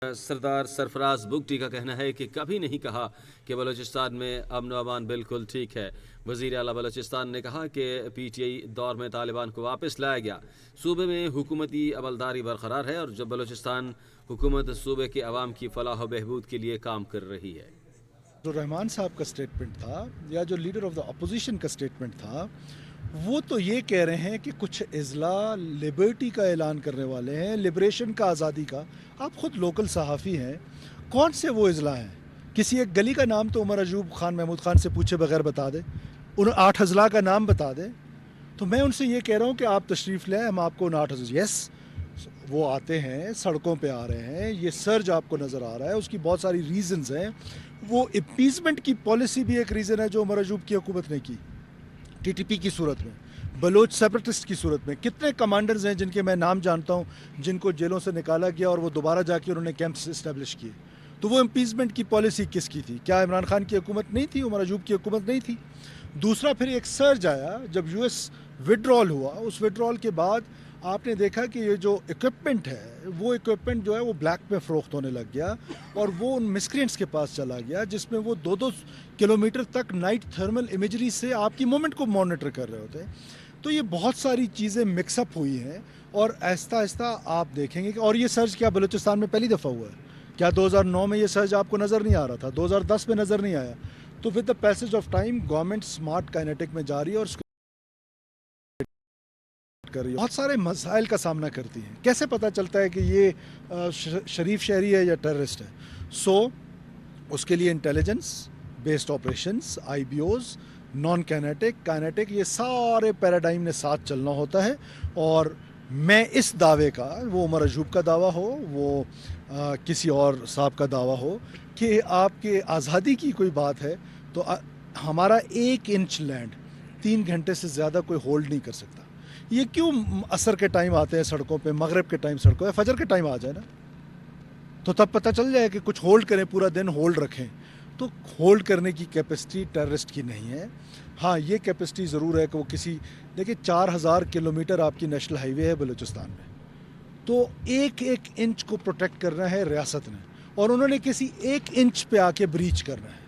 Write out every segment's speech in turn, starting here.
सरदार सरफराज बुगटी का कहना है कि कभी नहीं कहा कि बलूचिस्तान में अमन व अमान बिल्कुल ठीक है। वज़ीर आला बलूचिस्तान ने कहा कि पीटीआई दौर में तालिबान को वापस लाया गया। सूबे में हुकूमती अमलदारी बरकरार है और जब बलूचिस्तान हुकूमत सूबे के अवाम की फलाह व बहबूद के लिए काम कर रही है। जो रहमान साहब का स्टेटमेंट था या जो लीडर ऑफ द अपोजिशन का स्टेटमेंट था, वो तो ये कह रहे हैं कि कुछ अजला लिबर्टी का ऐलान करने वाले हैं, लिबरेशन का, आज़ादी का। आप ख़ुद लोकल सहाफ़ी हैं, कौन से वो अजला हैं? किसी एक गली का नाम तो उमर अयूब खान महमूद खान से पूछे बगैर बता दें, उन 8 अजला का नाम बता दें। तो मैं उनसे ये कह रहा हूँ कि आप तशरीफ़ लें, हम आपको उन 8 अजला, यस वो आते हैं, सड़कों पे आ रहे हैं, ये सर्ज आपको नज़र आ रहा है, उसकी बहुत सारी रीज़न्स हैं। वो अपीसमेंट की पॉलिसी भी एक रीज़न है जो उमर अयूब की हुकूमत ने की, टीटीपी की सूरत में, बलोच सेपरेटिस्ट की सूरत में। कितने कमांडर्स हैं जिनके मैं नाम जानता हूँ, जिनको जेलों से निकाला गया और वो दोबारा जाके उन्होंने कैंप्स इस्टेब्लिश किए। तो वो इम्पीचमेंट की पॉलिसी किसकी थी? क्या इमरान खान की हुकूमत नहीं थी, उमर अयूब की हुकूमत नहीं थी? दूसरा, फिर एक सर्ज आया जब यूएस विड्रॉल हुआ। उस विड्रॉल के बाद आपने देखा कि ये जो इक्विपमेंट है, वो इक्विपमेंट जो है वो ब्लैक में फ़रोख्त होने लग गया और वो उन मिस्क्रिएंट्स के पास चला गया, जिसमें वो 2-2 किलोमीटर तक नाइट थर्मल इमेजरी से आपकी मूवमेंट को मॉनिटर कर रहे होते हैं। तो ये बहुत सारी चीज़ें मिक्सअप हुई हैं और आहिस्ता आहिस्ता आप देखेंगे कि, और ये सर्ज क्या बलूचिस्तान में पहली दफ़ा हुआ है? क्या 2009 में ये सर्ज आपको नज़र नहीं आ रहा था? 2010 में नज़र नहीं आया? तो with the passage of time government smart kinetic में जा रही है और कर रही है, बहुत सारे मसाइल का सामना करती हैं। कैसे पता चलता है कि ये शरीफ शहरी है या टेररिस्ट है? उसके लिए intelligence based operations, IBOs, non kinetic, kinetic, ये सारे पैराडाइम ने साथ चलना होता है। और मैं इस दावे का, वो उमर अयूब का दावा हो, वो किसी और साहब का दावा हो, कि आपके आज़ादी की कोई बात है तो हमारा 1 इंच लैंड 3 घंटे से ज़्यादा कोई होल्ड नहीं कर सकता। ये क्यों असर के टाइम आते हैं सड़कों पे, मगरिब के टाइम सड़कों पे? फजर के टाइम आ जाए ना, तो तब पता चल जाए कि कुछ होल्ड करें, पूरा दिन होल्ड रखें। तो होल्ड करने की कैपेसिटी टेररिस्ट की नहीं है। हाँ, ये कैपेसिटी ज़रूर है कि वो किसी, देखिए 4000 किलोमीटर आपकी नेशनल हाईवे है बलूचिस्तान में, तो एक एक इंच को प्रोटेक्ट करना है रियासत ने, और उन्होंने किसी 1 इंच पे आके ब्रीच करना है।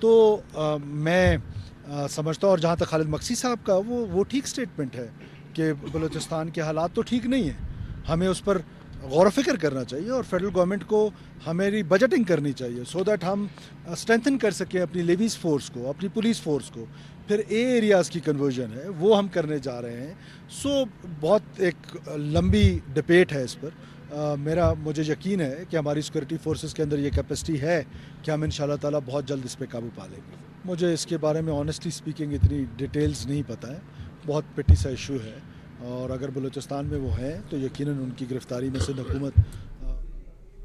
तो मैं समझता हूँ, और जहाँ तक खालिद मक्सी साहब का, वो ठीक स्टेटमेंट है कि बलूचिस्तान के हालात तो ठीक नहीं हैं, हमें उस पर गौर फिक्र करना चाहिए और फेडरल गवर्नमेंट को हमारी बजटिंग करनी चाहिए सो दैट हम स्ट्रेंथन कर सकें अपनी लेवीज़ फोर्स को, अपनी पुलिस फोर्स को। फिर एरियाज़ की कन्वर्जन है, वो हम करने जा रहे हैं। सो बहुत एक लंबी डिबेट है इस पर। मुझे यकीन है कि हमारी सिक्योरिटी फोर्सेस के अंदर ये कैपेसिटी है कि हम इंशाल्लाह ताला बहुत जल्द इस पर काबू पा लेंगे। मुझे इसके बारे में ऑनेस्टली स्पीकिंग इतनी डिटेल्स नहीं पता है, बहुत पिटी सा इशू है, और अगर बलूचिस्तान में वो हैं तो यकीनन उनकी गिरफ्तारी में सिंध हुकूमत